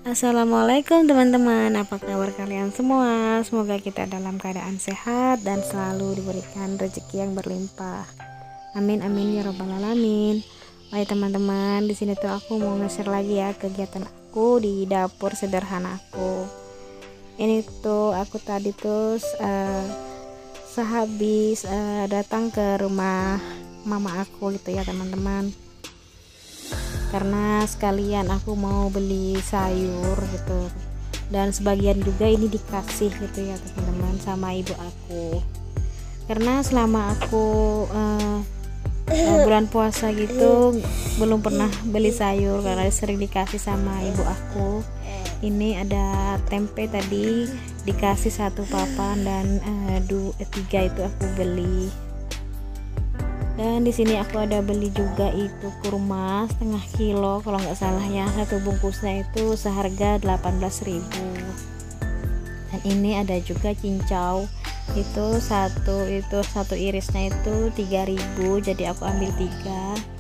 Assalamualaikum teman-teman, apa kabar kalian semua? Semoga kita dalam keadaan sehat dan selalu diberikan rezeki yang berlimpah. Amin amin ya robbal alamin. Baik teman-teman, di sini tuh aku mau nge-share lagi ya kegiatan aku di dapur sederhana aku. Ini tuh aku tadi tuh sehabis datang ke rumah mama aku gitu ya teman-teman, karena sekalian aku mau beli sayur gitu, dan sebagian juga ini dikasih gitu ya teman-teman sama ibu aku, karena selama aku bulan puasa gitu belum pernah beli sayur karena sering dikasih sama ibu aku. Ini ada tempe tadi dikasih 1 papan dan 3 itu aku beli. Dan di sini aku ada beli juga itu kurma setengah kilo kalau nggak salah ya, satu bungkusnya itu seharga 18.000. Dan ini ada juga cincau itu satu irisnya itu 3.000, jadi aku ambil 3.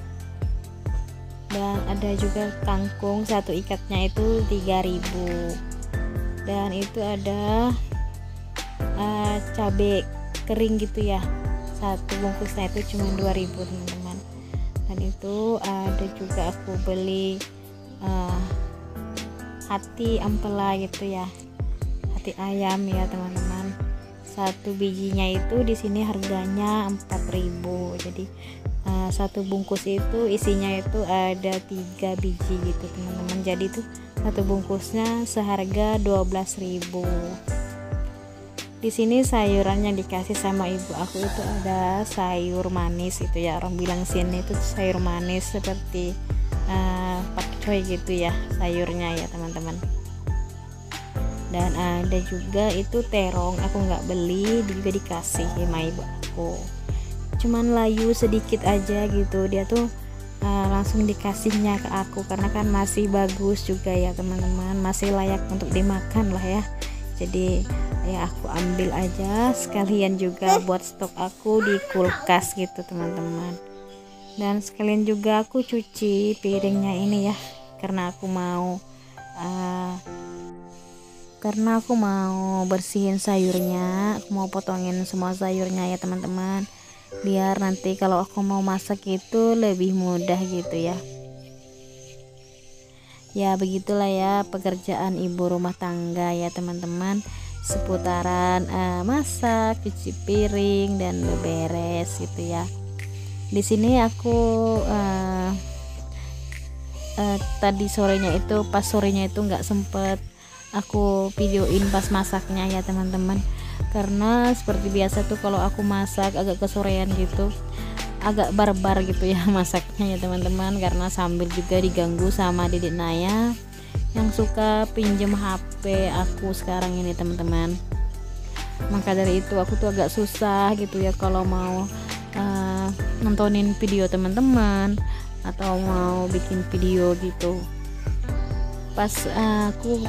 Dan ada juga kangkung satu ikatnya itu 3.000. Dan itu ada cabai kering gitu ya, satu bungkusnya itu cuma 2.000 teman-teman. Dan itu ada juga aku beli hati ampela gitu ya, hati ayam ya teman-teman. Satu bijinya itu di sini harganya 4.000, jadi satu bungkus itu isinya itu ada 3 biji gitu teman-teman, jadi itu satu bungkusnya seharga 12.000. Di sini sayuran yang dikasih sama ibu aku itu ada sayur manis itu ya, orang bilang sini itu sayur manis seperti pakcoy gitu ya sayurnya ya teman-teman. Dan ada juga itu terong, aku nggak beli, juga dikasih sama ibu aku, cuman layu sedikit aja gitu, dia tuh langsung dikasihnya ke aku karena kan masih bagus juga ya teman-teman, masih layak untuk dimakan lah ya. Jadi ya aku ambil aja sekalian juga buat stok aku di kulkas gitu teman-teman. Dan sekalian juga aku cuci piringnya ini ya, karena aku mau bersihin sayurnya, aku mau potongin semua sayurnya ya teman-teman, biar nanti kalau aku mau masak itu lebih mudah gitu ya. Ya begitulah ya pekerjaan ibu rumah tangga ya teman-teman, seputaran masak, cuci piring dan beberes gitu ya. Di sini aku tadi sorenya itu nggak sempet aku videoin pas masaknya ya teman-teman, karena seperti biasa tuh kalau aku masak agak kesorean gitu, agak barbar gitu ya masaknya ya teman-teman, karena sambil juga diganggu sama Dedek Naya yang suka pinjem HP aku sekarang ini teman-teman. Maka dari itu aku tuh agak susah gitu ya kalau mau nontonin video teman-teman atau mau bikin video gitu.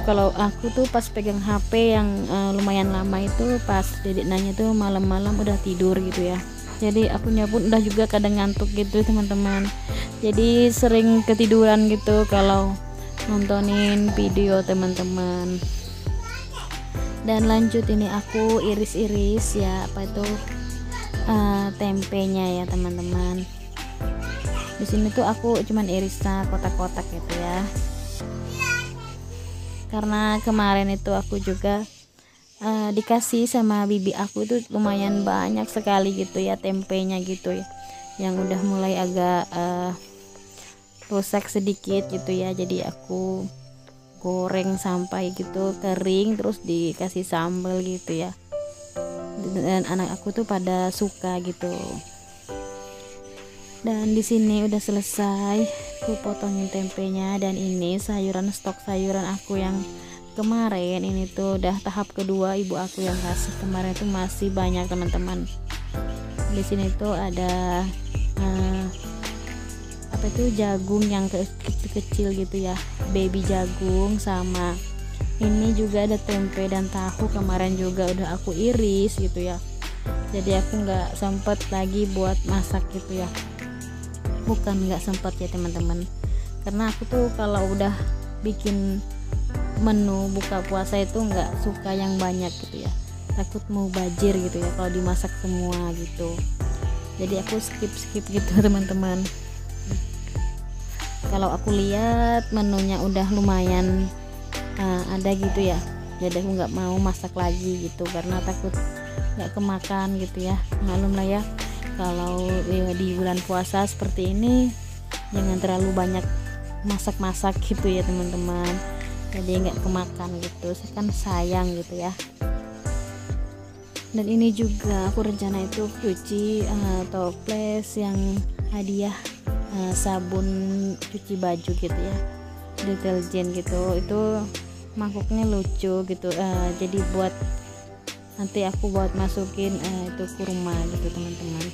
Kalau aku tuh pas pegang HP yang lumayan lama itu pas Dedek Nanya tuh malam-malam udah tidur gitu ya, jadi akunya pun udah juga kadang ngantuk gitu teman-teman, jadi sering ketiduran gitu kalau nontonin video teman-teman. Dan lanjut ini aku iris-iris ya tempenya ya teman-teman. Di sini tuh aku cuman irisnya kotak-kotak gitu ya, karena kemarin itu aku juga dikasih sama bibi aku itu lumayan banyak sekali gitu ya tempenya gitu ya, yang udah mulai agak rusak sedikit gitu ya, jadi aku goreng sampai gitu kering terus dikasih sambal gitu ya, dan anak aku tuh pada suka gitu. Dan di sini udah selesai aku potongin tempenya, dan ini stok sayuran aku yang kemarin ini tuh udah tahap kedua ibu aku yang kasih, kemarin tuh masih banyak teman-teman. Di sini tuh ada jagung yang kecil gitu ya, baby jagung, sama ini juga ada tempe dan tahu, kemarin juga udah aku iris gitu ya, jadi aku nggak sempet lagi buat masak gitu ya, bukan nggak sempet ya teman-teman, karena aku tuh kalau udah bikin menu buka puasa itu nggak suka yang banyak gitu ya, takut mau bajir gitu ya kalau dimasak semua gitu. Jadi aku skip gitu teman-teman. Kalau aku lihat menunya udah lumayan ada gitu ya, jadi aku nggak mau masak lagi gitu karena takut nggak kemakan gitu ya. Malum lah ya, kalau di bulan puasa seperti ini jangan terlalu banyak masak-masak gitu ya teman-teman, jadi nggak kemakan gitu kan, sayang gitu ya. Dan ini juga aku rencana itu cuci toples yang hadiah, sabun cuci baju gitu ya, deterjen gitu. Itu mangkuknya lucu gitu, jadi buat nanti aku buat masukin itu kurma gitu teman-teman.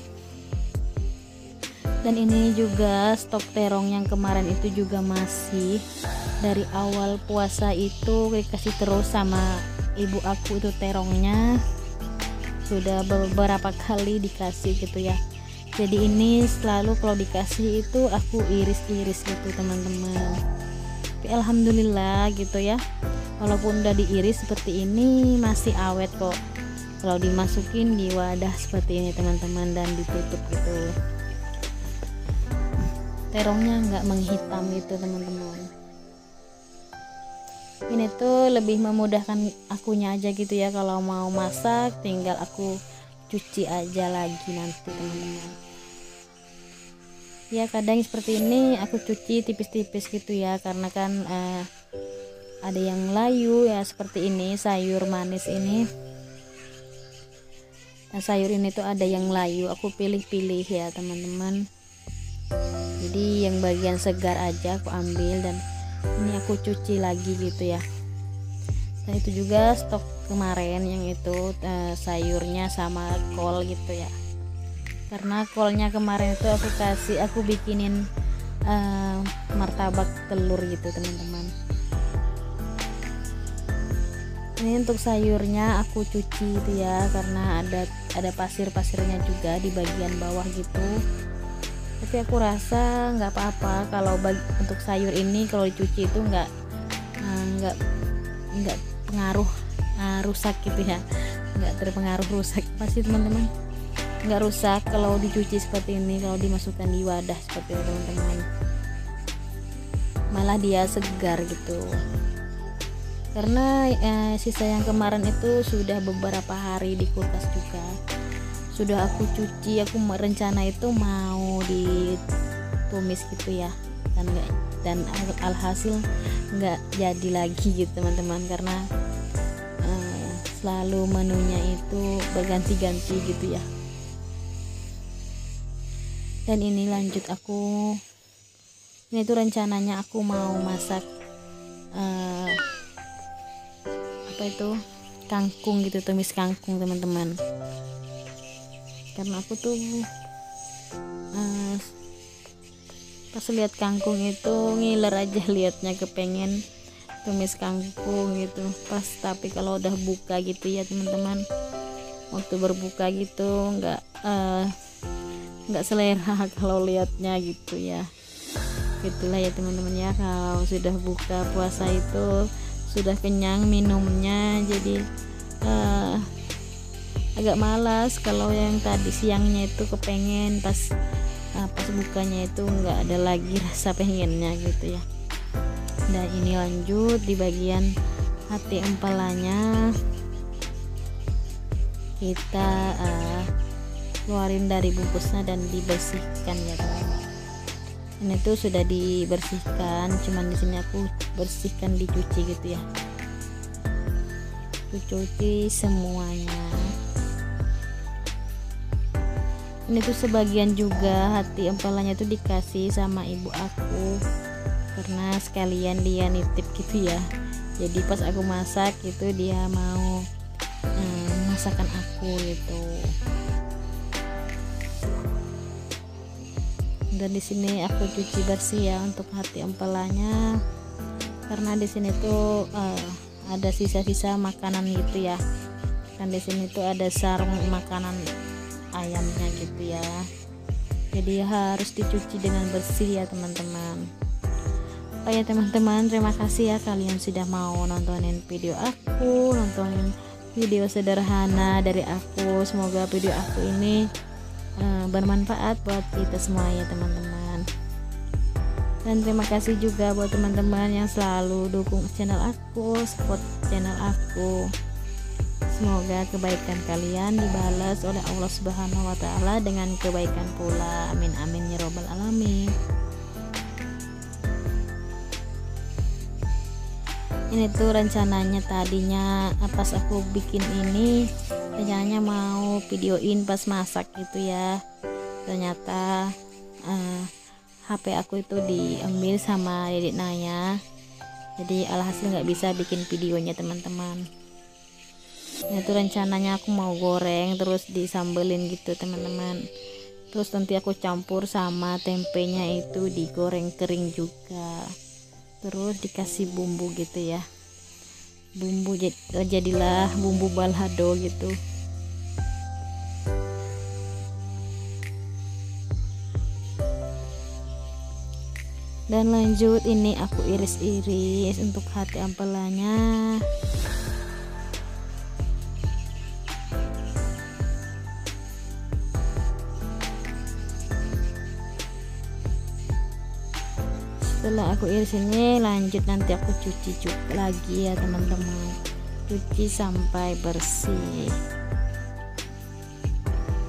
Dan ini juga stok terong yang kemarin itu juga masih dari awal puasa itu dikasih terus sama ibu aku, itu terongnya sudah beberapa kali dikasih gitu ya. Jadi ini selalu kalau dikasih itu aku iris-iris gitu teman-teman. Tapi alhamdulillah gitu ya, walaupun udah diiris seperti ini masih awet kok kalau dimasukin di wadah seperti ini teman-teman dan ditutup gitu. Terongnya nggak menghitam gitu teman-teman. Ini tuh lebih memudahkan akunya aja gitu ya, kalau mau masak tinggal aku cuci aja lagi nanti teman-teman. Ya kadang seperti ini aku cuci tipis-tipis gitu ya, karena kan ada yang layu ya seperti ini, sayur manis ini. Nah, sayur ini tuh ada yang layu, aku pilih-pilih ya teman-teman. Jadi yang bagian segar aja aku ambil dan ini aku cuci lagi gitu ya. Dan itu juga stok kemarin yang itu sayurnya sama kol gitu ya, karena kolnya kemarin itu aku bikinin martabak telur gitu teman-teman. Ini untuk sayurnya aku cuci itu ya, karena ada pasirnya juga di bagian bawah gitu. Tapi aku rasa nggak apa-apa kalau untuk sayur ini kalau dicuci itu nggak pengaruh rusak gitu ya, nggak terpengaruh rusak pasti teman-teman, nggak rusak kalau dicuci seperti ini, kalau dimasukkan di wadah seperti ini teman-teman, malah dia segar gitu. Karena sisa yang kemarin itu sudah beberapa hari di kulkas juga sudah aku cuci, aku rencana itu mau ditumis gitu ya, dan alhasil nggak jadi lagi gitu teman-teman, karena selalu menunya itu berganti-ganti gitu ya. Dan ini lanjut ini tuh rencananya aku mau masak apa itu kangkung gitu, tumis kangkung teman-teman. Karena aku tuh pas lihat kangkung itu ngiler aja liatnya, kepengen tumis kangkung gitu pas. Tapi kalau udah buka gitu ya teman-teman, waktu berbuka gitu nggak selera kalau liatnya gitu ya. Gitulah ya teman-teman ya, kalau sudah buka puasa itu sudah kenyang minumnya, jadi agak malas kalau yang tadi siangnya itu kepengen, pas bukanya itu nggak ada lagi rasa pengennya gitu ya. Dan ini lanjut di bagian hati empalanya, kita keluarin dari bungkusnya dan dibersihkan ya teman-teman. Ini tuh sudah dibersihkan, cuman di sini aku bersihkan, dicuci gitu ya, aku cuci semuanya. Ini tuh sebagian juga hati empalannya tuh dikasih sama ibu aku, karena sekalian dia nitip gitu ya. Jadi pas aku masak itu dia mau masakan aku gitu. Dan di sini aku cuci bersih ya untuk hati empalanya, karena di sini tuh ada sisa-sisa makanan gitu ya. Dan di sini tuh ada sarung makanan ayamnya gitu ya, jadi harus dicuci dengan bersih ya teman-teman. Oh ya teman-teman, terima kasih ya kalian sudah mau nontonin video aku, nontonin video sederhana dari aku. Semoga video aku ini bermanfaat buat kita semua ya teman-teman. Dan terima kasih juga buat teman-teman yang selalu dukung channel aku, support channel aku. Semoga kebaikan kalian dibalas oleh Allah Subhanahu wa Ta'ala dengan kebaikan pula. Amin amin ya robbal alamin. Ini tuh rencananya tadinya pas aku bikin ini rencananya mau videoin pas masak gitu ya. Ternyata HP aku itu diambil sama Dedek Naya. Jadi alhasil nggak bisa bikin videonya teman-teman. Itu rencananya aku mau goreng terus disambelin gitu teman-teman, terus nanti aku campur sama tempenya itu digoreng kering juga, terus dikasih bumbu gitu ya, bumbu jadilah bumbu balado gitu. Dan lanjut ini aku iris-iris untuk hati ampelanya. Setelah aku iris ini lanjut nanti aku cuci juga lagi ya teman-teman, cuci sampai bersih,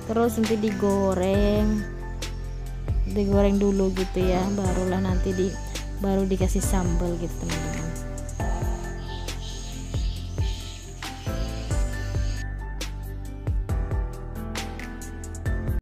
terus nanti digoreng dulu gitu ya, barulah nanti baru dikasih sambal gitu teman-teman.